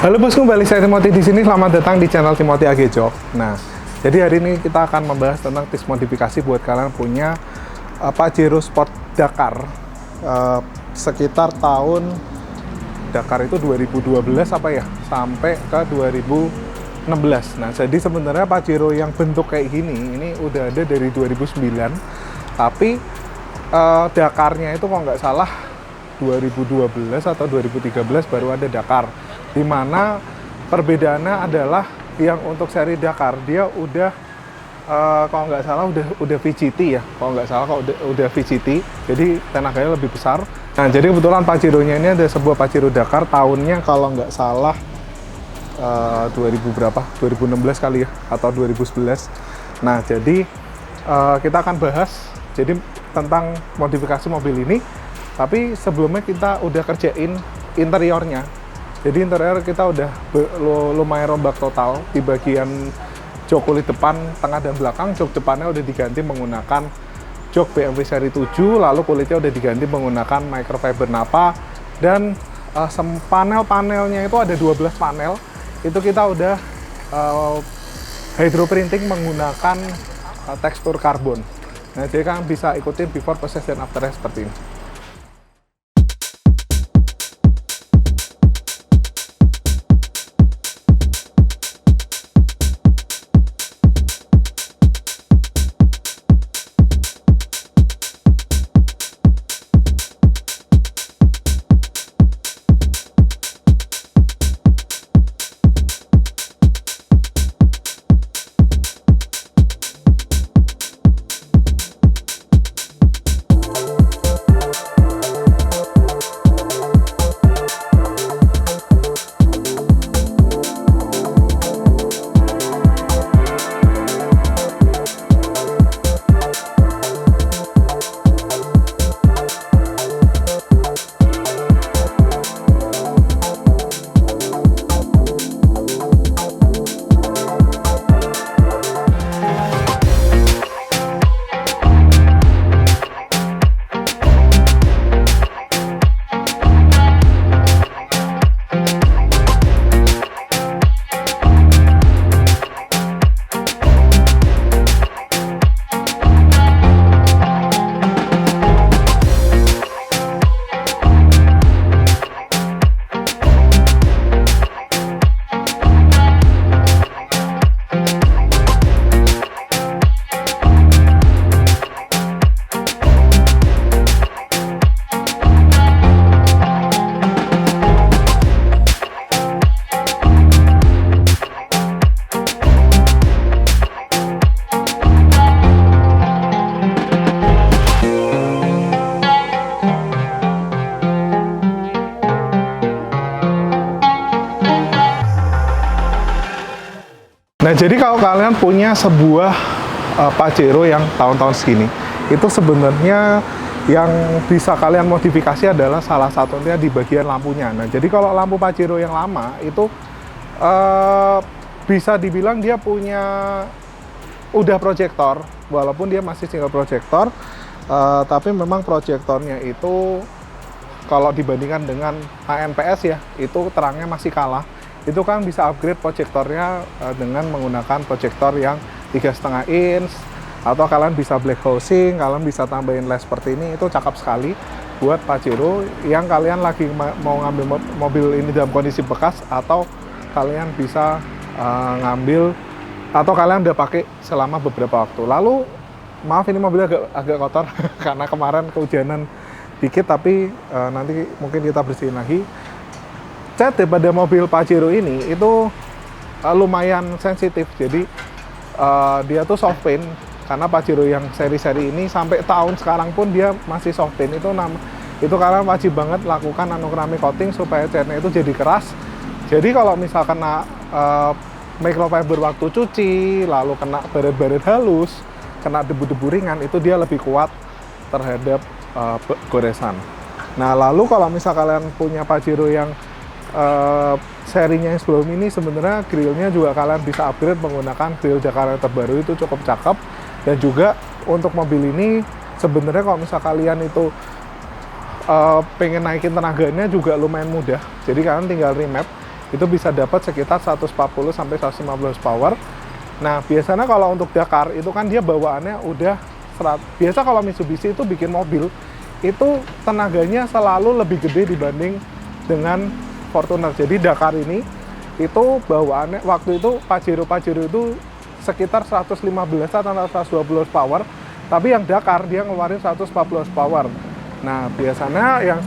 Halo bosku, balik saya Timothy di sini. Selamat datang di channel Timothy AG Jok. Nah, jadi hari ini kita akan membahas tentang tips modifikasi buat kalian punya Pajero Sport Dakar sekitar tahun Dakar itu 2012 apa ya, sampai ke 2016. Nah, jadi sebenarnya Pajero yang bentuk kayak gini ini udah ada dari 2009, tapi Dakarnya itu kalau nggak salah 2012 atau 2013 baru ada Dakar, dimana perbedaannya adalah yang untuk seri Dakar dia udah kalau nggak salah udah VGT ya, kalau nggak salah kalau udah VGT, jadi tenaganya lebih besar. Nah, jadi kebetulan Pajeronya ini ada sebuah Pajero Dakar tahunnya kalau nggak salah 2000 berapa, 2016 kali ya, atau 2011. Nah, jadi kita akan bahas jadi tentang modifikasi mobil ini. Tapi sebelumnya kita udah kerjain interiornya. Jadi interior kita udah lumayan rombak total. Di bagian jok kulit depan, tengah dan belakang, jok depannya udah diganti menggunakan jok BMW seri 7, lalu kulitnya udah diganti menggunakan microfiber Nappa, dan panel-panelnya itu ada 12 panel. Itu kita udah hydro printing menggunakan tekstur karbon. Nah, jadi kan bisa ikutin before, process, dan afternya seperti ini. Nah, jadi kalau kalian punya sebuah Pajero yang tahun-tahun segini, itu sebenarnya yang bisa kalian modifikasi adalah salah satunya di bagian lampunya. Nah, jadi kalau lampu Pajero yang lama itu bisa dibilang dia punya udah proyektor, walaupun dia masih single proyektor, tapi memang proyektornya itu kalau dibandingkan dengan HNPS ya, itu terangnya masih kalah. Itu kan bisa upgrade proyektornya dengan menggunakan proyektor yang 3,5 inch, atau kalian bisa black housing, kalian bisa tambahin LED seperti ini. Itu cakep sekali buat Pajero yang kalian lagi mau ngambil mobil ini dalam kondisi bekas, atau kalian bisa ngambil, atau kalian udah pakai selama beberapa waktu. Lalu maaf ini mobilnya agak kotor karena kemarin kehujanan dikit, tapi nanti mungkin kita bersihin lagi. Cat daripada mobil Pajero ini itu lumayan sensitif, jadi dia tuh soft paint, karena Pajero yang seri-seri ini sampai tahun sekarang pun dia masih soft paint. Itu kalian wajib banget lakukan keramik coating supaya catnya itu jadi keras. Jadi kalau misal kena microfiber waktu cuci, lalu kena baret-baret halus, kena debu-debu ringan, itu dia lebih kuat terhadap goresan. Nah, lalu kalau misal kalian punya Pajero yang serinya yang sebelum ini, sebenarnya grillnya juga kalian bisa upgrade menggunakan grill Dakar yang terbaru, itu cukup cakep. Dan juga untuk mobil ini sebenarnya kalau misal kalian itu pengen naikin tenaganya juga lumayan mudah. Jadi kalian tinggal remap. itu bisa dapat sekitar 140 sampai 150 power. Nah, biasanya kalau untuk Dakar itu kan dia bawaannya udah biasa kalau Mitsubishi itu bikin mobil itu tenaganya selalu lebih gede dibanding dengan Fortuner. Jadi Dakar ini itu bawaannya waktu itu Pajero itu sekitar 115 atau 120 power, tapi yang Dakar dia ngeluarin 140 power. Nah, biasanya yang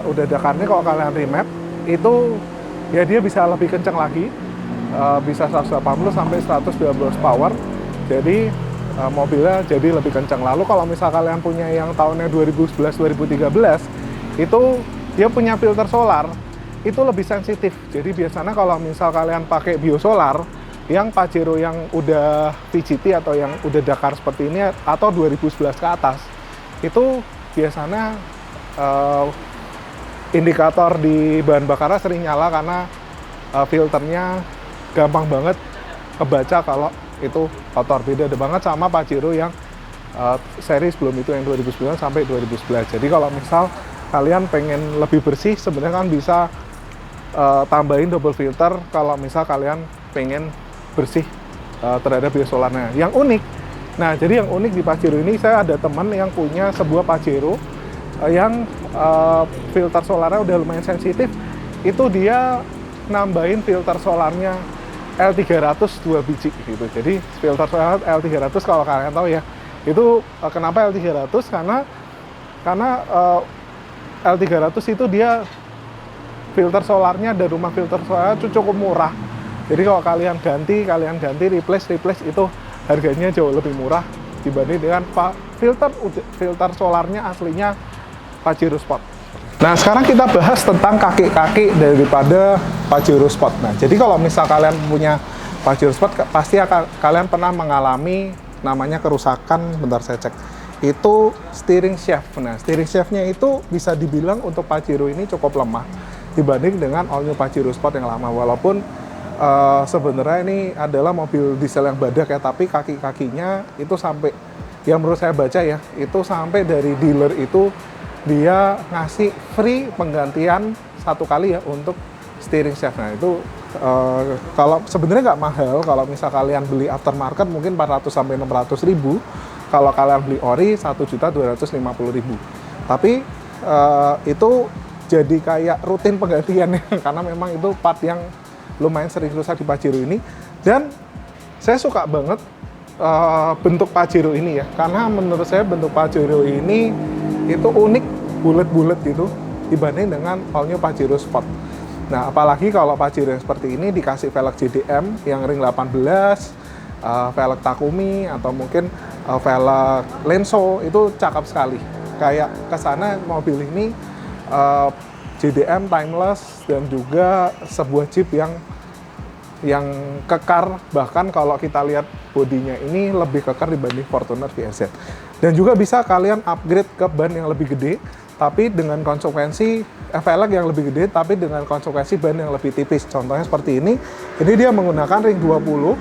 udah Dakarnya kalau kalian remap itu ya dia bisa lebih kencang lagi, bisa 180 sampai 112 power. Jadi mobilnya jadi lebih kencang. Lalu kalau misal kalian punya yang tahunnya 2011-2013 itu dia punya filter solar itu lebih sensitif. Jadi biasanya kalau misal kalian pakai biosolar yang Pajero yang udah VGT atau yang udah Dakar seperti ini atau 2011 ke atas itu biasanya indikator di bahan bakarnya sering nyala karena filternya gampang banget kebaca kalau itu kotor. Beda banget sama Pajero yang seri sebelum itu yang 2009 sampai 2011. Jadi kalau misal kalian pengen lebih bersih sebenarnya kan bisa tambahin double filter kalau misal kalian pengen bersih terhadap biosolarnya. Yang unik, nah jadi yang unik di Pajero ini saya ada teman yang punya sebuah Pajero yang filter solarnya udah lumayan sensitif, itu dia nambahin filter solarnya L300 2 biji gitu. Jadi filter solar L300 kalau kalian tahu ya, itu kenapa L300 karena L300 itu dia filter solarnya dari rumah filter solar itu cukup murah. Jadi kalau kalian ganti replace itu harganya jauh lebih murah dibanding dengan filter solarnya aslinya Pajero Sport. Nah, sekarang kita bahas tentang kaki-kaki daripada Pajero Sport. Nah, jadi kalau misal kalian punya Pajero Sport, pasti kalian pernah mengalami namanya kerusakan, bentar saya cek, itu steering shaft. Nah, steering shaftnya itu bisa dibilang untuk Pajero ini cukup lemah dibanding dengan all new Pajero Sport yang lama. Walaupun sebenarnya ini adalah mobil diesel yang badak ya, tapi kaki-kakinya itu sampai, yang menurut saya baca ya, itu sampai dari dealer itu dia ngasih free penggantian 1 kali ya untuk steering shaft. Nah itu kalau sebenarnya nggak mahal, kalau misal kalian beli aftermarket mungkin 400 sampai 600 ribu, kalau kalian beli ori 1.250.000. Tapi itu jadi kayak rutin penggantiannya karena memang itu part yang lumayan sering rusak di Pajero ini. Dan saya suka banget bentuk Pajero ini ya, karena menurut saya bentuk Pajero ini itu unik, bulat-bulat gitu dibanding dengan all new Pajero Sport. Nah, apalagi kalau Pajero yang seperti ini dikasih velg JDM yang ring 18, velg Takumi atau mungkin velg Lenso, itu cakep sekali. Kayak kesana mobil ini JDM timeless dan juga sebuah Jeep yang kekar, bahkan kalau kita lihat bodinya ini lebih kekar dibanding Fortuner VRZ. Dan juga bisa kalian upgrade ke ban yang lebih gede, tapi dengan konsekuensi velg yang lebih gede, tapi dengan konsekuensi ban yang lebih tipis. Contohnya seperti ini dia menggunakan ring 20,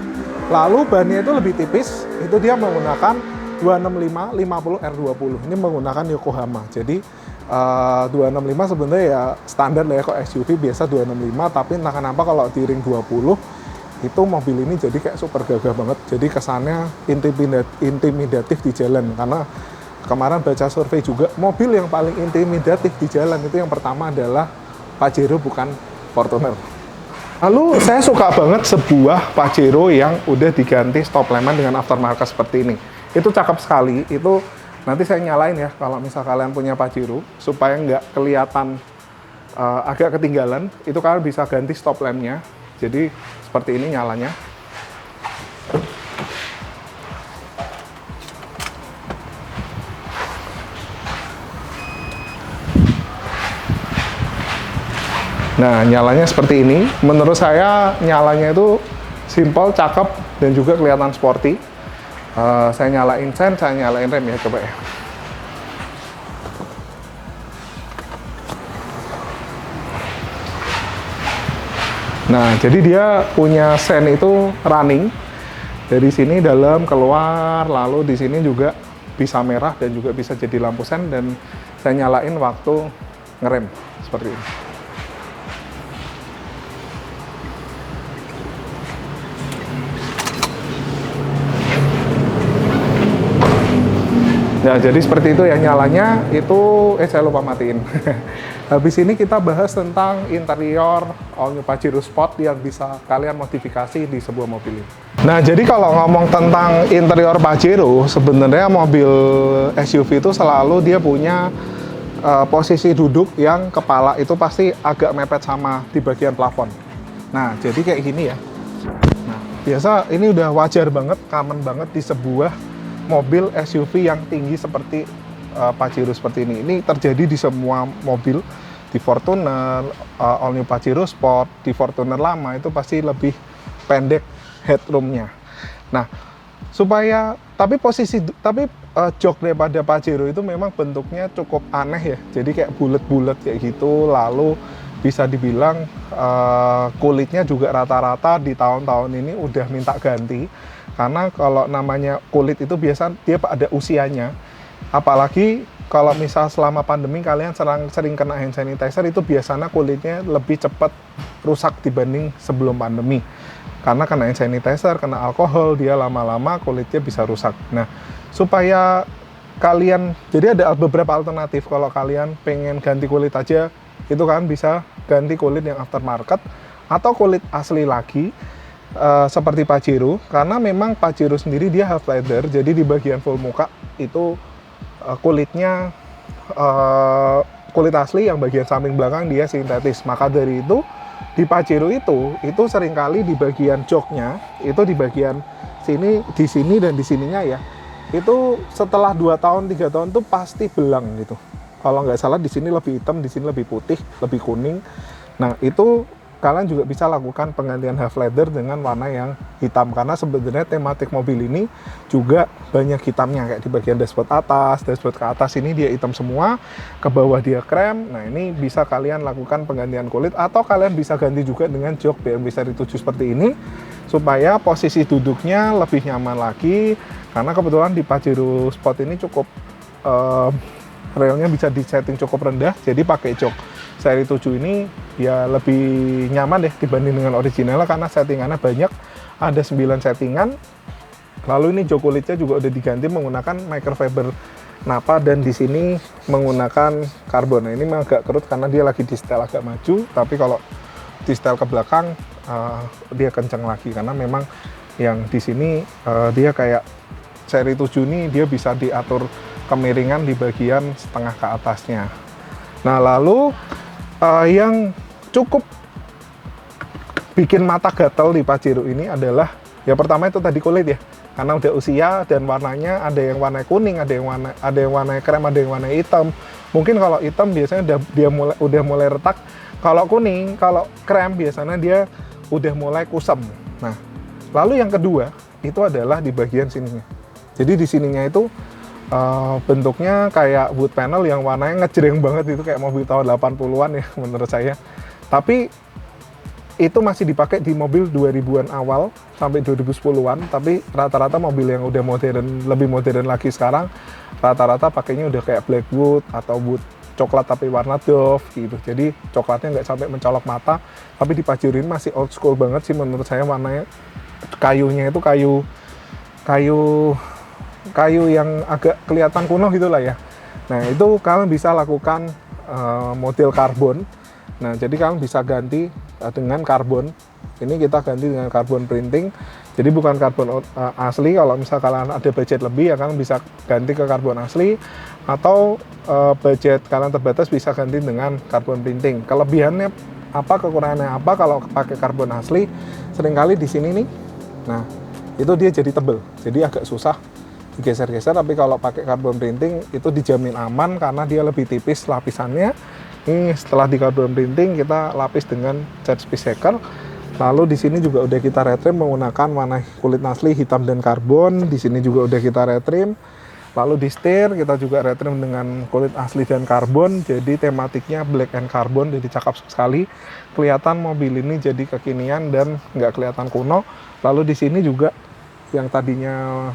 lalu bannya itu lebih tipis, itu dia menggunakan 265 50 R20. Ini menggunakan Yokohama. Jadi 265 sebenarnya ya standar lah ya, kok SUV biasa 265, tapi entah kenapa kalau di ring 20 itu mobil ini jadi kayak super gagah banget. Jadi kesannya intimidatif di jalan, karena kemarin baca survei juga mobil yang paling intimidatif di jalan itu yang pertama adalah Pajero, bukan Fortuner. Lalu saya suka banget sebuah Pajero yang udah diganti stop lamp dengan aftermarket seperti ini. Itu cakep sekali. Itu nanti saya nyalain ya kalau misal kalian punya Pajero, supaya nggak kelihatan agak ketinggalan, itu kalian bisa ganti stop lampnya. Jadi seperti ini nyalanya. Nah, nyalanya seperti ini. Menurut saya nyalanya itu simple, cakep, dan juga kelihatan sporty. Saya nyalain sen, saya nyalain rem ya, coba ya. Nah, jadi dia punya sen itu running. Dari sini dalam, keluar, lalu di sini juga bisa merah dan juga bisa jadi lampu sen, dan saya nyalain waktu ngerem seperti ini. Nah, jadi seperti itu ya, nyalanya itu saya lupa matiin. Habis ini kita bahas tentang interior all new Pajero Sport yang bisa kalian modifikasi di sebuah mobil ini. Nah, jadi kalau ngomong tentang interior Pajero, sebenarnya mobil SUV itu selalu dia punya posisi duduk yang kepala itu pasti agak mepet sama di bagian plafon. Nah, jadi kayak gini ya. Nah, biasa ini udah wajar banget, common banget di sebuah mobil SUV yang tinggi seperti Pajero seperti ini. Ini terjadi di semua mobil, di Fortuner, all new Pajero Sport, di Fortuner lama itu pasti lebih pendek headroomnya. Nah, tapi jok daripada Pajero itu memang bentuknya cukup aneh ya. Jadi kayak bulat-bulat kayak gitu, lalu bisa dibilang kulitnya juga rata-rata di tahun-tahun ini udah minta ganti. Karena kalau namanya kulit itu biasa dia ada usianya. Apalagi kalau misal selama pandemi kalian sering kena hand sanitizer, itu biasanya kulitnya lebih cepat rusak dibanding sebelum pandemi. Karena kena hand sanitizer, kena alkohol, dia lama-lama kulitnya bisa rusak. Nah, supaya kalian, jadi ada beberapa alternatif. Kalau kalian pengen ganti kulit aja, itu kan bisa ganti kulit yang aftermarket atau kulit asli lagi, seperti Pajero. Karena memang Pajero sendiri dia half leather, jadi di bagian full muka itu kulitnya kulit asli, yang bagian samping belakang dia sintetis. Maka dari itu di Pajero itu seringkali di bagian joknya itu di bagian sini, di sini dan di sininya ya, itu setelah 2 tahun 3 tahun tuh pasti belang gitu. Kalau nggak salah di sini lebih hitam, di sini lebih putih, lebih kuning. Nah, itu kalian juga bisa lakukan penggantian half leather dengan warna yang hitam, karena sebenarnya tematik mobil ini juga banyak hitamnya, kayak di bagian dashboard atas, dashboard ke atas ini dia hitam semua, ke bawah dia krem. Nah, ini bisa kalian lakukan penggantian kulit, atau kalian bisa ganti juga dengan jok BMW seri 7 seperti ini supaya posisi duduknya lebih nyaman lagi. Karena kebetulan di Pajero Sport ini cukup railnya bisa disetting cukup rendah, jadi pakai jok seri 7 ini ya lebih nyaman deh dibanding dengan originalnya, karena settingannya banyak, ada 9 settingan. Lalu ini jok kulitnya juga udah diganti menggunakan microfiber napa, dan di sini menggunakan karbon. Nah, ini memang agak kerut karena dia lagi di setel agak maju, tapi kalau di setel ke belakang dia kencang lagi, karena memang yang di sini dia kayak seri 7 ini dia bisa diatur kemiringan di bagian setengah ke atasnya. Nah, lalu yang cukup bikin mata gatel di Pajero ini adalah, ya pertama itu tadi kulit ya, karena udah usia dan warnanya ada yang warna kuning, ada yang warna krem, ada yang warna hitam. Mungkin kalau hitam biasanya udah mulai retak. Kalau kuning, kalau krem biasanya dia udah mulai kusam. Nah, lalu yang kedua itu adalah di bagian sininya. Jadi di sininya itu bentuknya kayak wood panel yang warnanya ngejreng banget, itu kayak mobil tahun 80-an ya menurut saya. Tapi itu masih dipakai di mobil 2000-an awal sampai 2010-an, tapi rata-rata mobil yang udah modern, lebih modern lagi sekarang, rata-rata pakainya udah kayak black wood atau wood coklat tapi warna doff gitu. Jadi coklatnya nggak sampai mencolok mata, tapi di Pajero ini masih old school banget sih menurut saya. Warnanya, kayunya itu kayu yang agak kelihatan kuno gitulah ya. Nah, itu kalian bisa lakukan model karbon. Nah, jadi kalian bisa ganti dengan karbon. Ini kita ganti dengan karbon printing. Jadi bukan karbon asli. Kalau misal kalian ada budget lebih, ya kalian bisa ganti ke karbon asli. Atau budget kalian terbatas, bisa ganti dengan karbon printing. Kelebihannya apa, kekurangannya apa kalau pakai karbon asli? Seringkali di sini nih, nah itu dia jadi tebel, jadi agak susah digeser-geser. Tapi kalau pakai karbon printing itu dijamin aman karena dia lebih tipis lapisannya. Ini setelah di karbon printing kita lapis dengan cat space shaker. Lalu di sini juga udah kita retrim menggunakan warna kulit asli hitam dan karbon. Di sini juga udah kita retrim. Lalu di setir kita juga retrim dengan kulit asli dan karbon. Jadi tematiknya black and carbon, jadi cakep sekali. Kelihatan mobil ini jadi kekinian dan nggak kelihatan kuno. Lalu di sini juga yang tadinya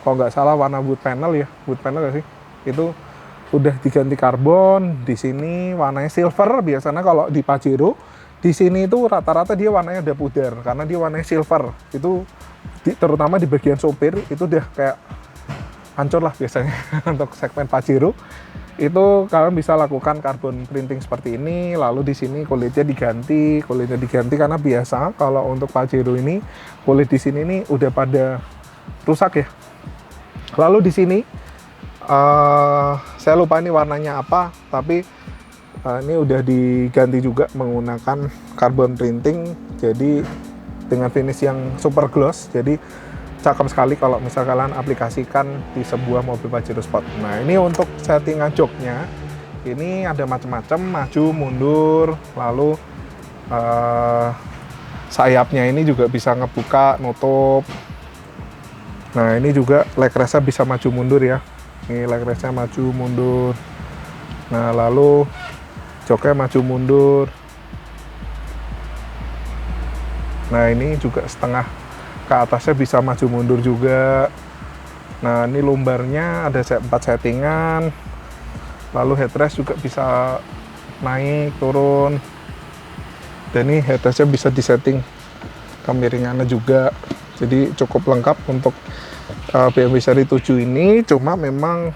kalau nggak salah warna wood panel ya, wood panel nggak sih? Itu udah diganti karbon. Di sini warnanya silver. Biasanya kalau di Pajero di sini itu rata-rata dia warnanya udah pudar karena dia warnanya silver. Itu terutama di bagian sopir itu udah kayak hancur lah biasanya. Untuk segmen Pajero itu kalian bisa lakukan carbon printing seperti ini, lalu di sini kulitnya diganti karena biasa kalau untuk Pajero ini kulit di sini nih udah pada rusak ya. Lalu di sini saya lupa ini warnanya apa, tapi ini udah diganti juga menggunakan carbon printing, jadi dengan finish yang super gloss, jadi cakep sekali kalau misal kalian aplikasikan di sebuah mobil Pajero Sport. Nah, ini untuk settingan joknya, ini ada macam-macam, maju, mundur, lalu sayapnya ini juga bisa ngebuka, nutup. Nah, ini juga leg rest-nya bisa maju mundur ya. Ini leg rest-nya maju mundur. Nah, lalu joknya maju mundur. Nah, ini juga setengah ke atasnya bisa maju mundur juga. Nah, ini lumbarnya ada 4 settingan. Lalu headrest juga bisa naik, turun. Dan ini headrestnya bisa disetting kemiringannya juga. Jadi cukup lengkap untuk BMW seri 7 ini. Cuma memang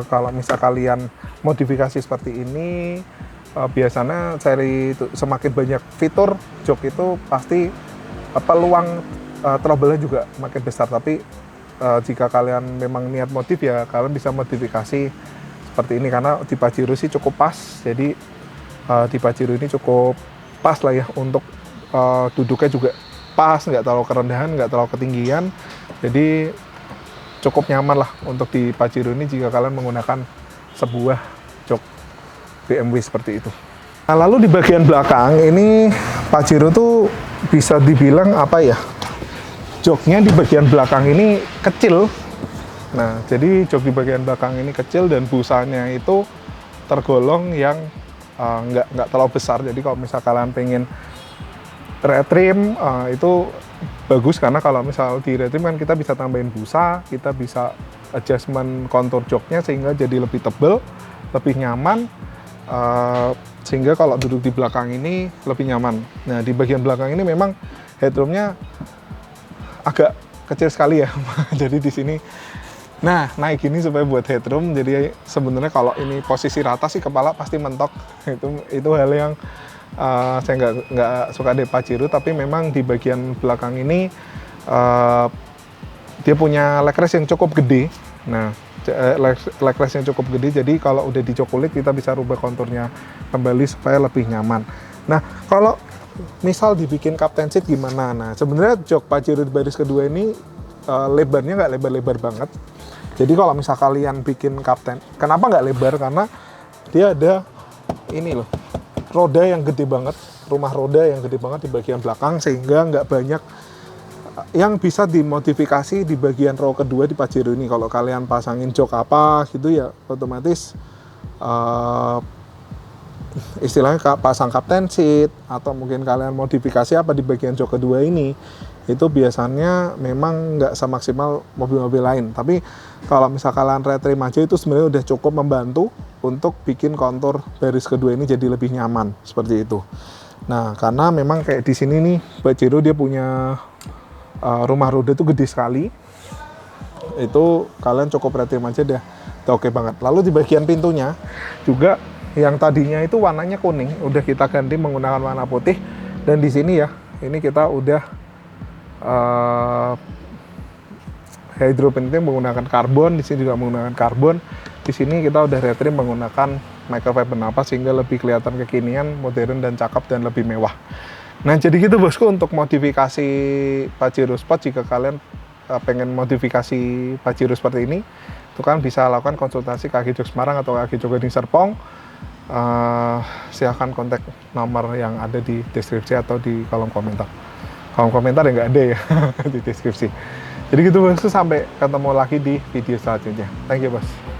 kalau misal kalian modifikasi seperti ini, biasanya seri semakin banyak fitur jok itu pasti peluang trouble-nya juga makin besar. Tapi jika kalian memang niat modif ya kalian bisa modifikasi seperti ini, karena di Pajero sih cukup pas. Jadi di Pajero ini cukup pas lah ya untuk duduknya juga pas, nggak terlalu kerendahan, nggak terlalu ketinggian. Jadi cukup nyaman lah untuk di Pajero ini jika kalian menggunakan sebuah jok BMW seperti itu. Nah, lalu di bagian belakang ini Pajero tuh bisa dibilang apa ya, joknya di bagian belakang ini kecil. Nah, jadi jok di bagian belakang ini kecil dan busanya itu tergolong yang nggak terlalu besar. Jadi kalau misal kalian pengen retrim itu bagus, karena kalau misal di retrim kan kita bisa tambahin busa, kita bisa adjustment kontur joknya sehingga jadi lebih tebal, lebih nyaman, sehingga kalau duduk di belakang ini lebih nyaman. Nah, di bagian belakang ini memang headroomnya agak kecil sekali ya. Jadi di sini, nah naik gini supaya buat headroom. Jadi sebenarnya kalau ini posisi rata sih kepala pasti mentok. Itu hal yang saya nggak suka di Pajero. Tapi memang di bagian belakang ini dia punya leg rest yang cukup gede. Nah, leg rest yang cukup gede. Jadi kalau udah dicok kulit kita bisa rubah konturnya kembali supaya lebih nyaman. Nah, kalau misal dibikin captain seat gimana? Nah, sebenarnya jok Pajero di baris kedua ini lebarnya nggak lebar-lebar banget. Jadi kalau misal kalian bikin captain, kenapa nggak lebar? Karena dia ada ini loh, roda yang gede banget, rumah roda yang gede banget di bagian belakang, sehingga nggak banyak yang bisa dimodifikasi di bagian row kedua di Pajero ini. Kalau kalian pasangin jok apa gitu ya, otomatis istilahnya pasang captain seat, atau mungkin kalian modifikasi apa di bagian jok kedua ini, itu biasanya memang nggak semaksimal mobil-mobil lain. Tapi kalau misal kalian retrim aja itu sebenarnya udah cukup membantu untuk bikin kontur baris kedua ini jadi lebih nyaman seperti itu. Nah, karena memang kayak di sini nih Pajero dia punya rumah roda itu gede sekali. Itu kalian cukup retrim aja udah oke banget. Lalu di bagian pintunya juga yang tadinya itu warnanya kuning, udah kita ganti menggunakan warna putih. Dan di sini ya, ini kita udah hydro printing menggunakan karbon. Di sini juga menggunakan karbon. Di sini kita udah retrim menggunakan microfiber napas sehingga lebih kelihatan kekinian, modern dan cakep dan lebih mewah. Nah, jadi gitu bosku untuk modifikasi Pajero Sport. Jika kalian pengen modifikasi Pajero seperti ini, itu kan bisa lakukan konsultasi ke Agi Jok Semarang atau Agi Jok Gading Serpong. Silahkan kontak nomor yang ada di deskripsi atau di kolom komentar. Kolom komentar ya nggak ada ya di deskripsi. Jadi gitu bosku, sampai ketemu lagi di video selanjutnya. Thank you bos.